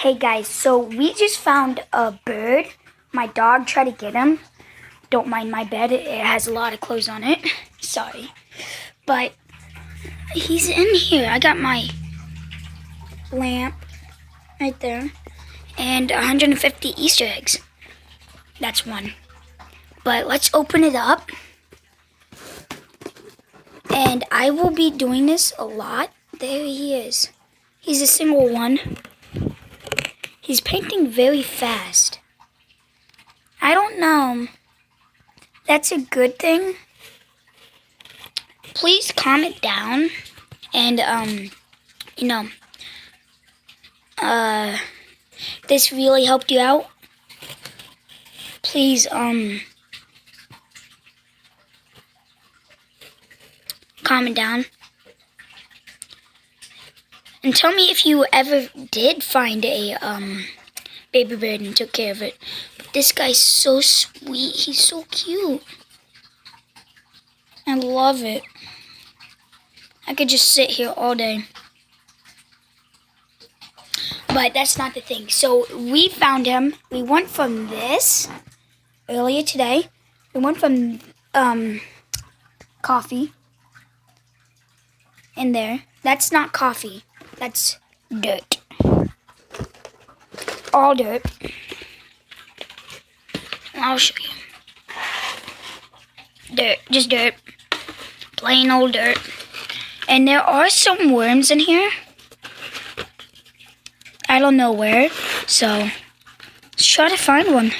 Hey guys, so we just found a bird. My dog tried to get him. Don't mind my bed, it has a lot of clothes on it. Sorry. But he's in here. I got my lamp right there. And 150 Easter eggs. That's one. But let's open it up. And I will be doing this a lot. There he is. He's a single one. He's painting very fast. I don't know. That's a good thing. Please comment down and this really helped you out. Please comment down. And tell me if you ever did find a baby bird and took care of it. But this guy's so sweet. He's so cute. I love it. I could just sit here all day. But that's not the thing. So we found him. We went from this earlier today. We went from coffee in there. That's not coffee. That's dirt. All dirt. I'll show you. Dirt. Just dirt. Plain old dirt. And there are some worms in here. I don't know where. So, let's try to find one.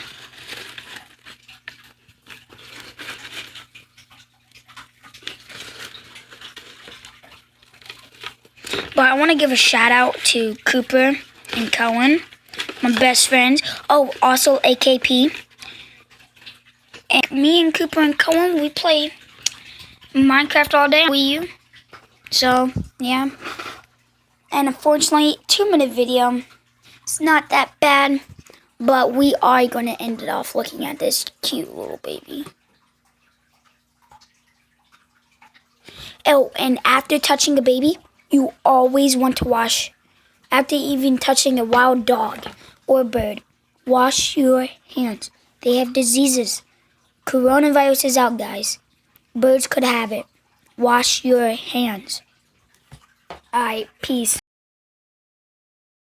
But I want to give a shout out to Cooper and Cohen, my best friends. Oh, also AKP. And me and Cooper and Cohen, we play Minecraft all day on Wii U. So, yeah. And unfortunately, 2-minute video. It's not that bad. But we are going to end it off looking at this cute little baby. Oh, and after touching a baby, you always want to wash. After even touching a wild dog or bird, wash your hands. They have diseases. Coronavirus is out, guys. Birds could have it. Wash your hands. Alright, peace.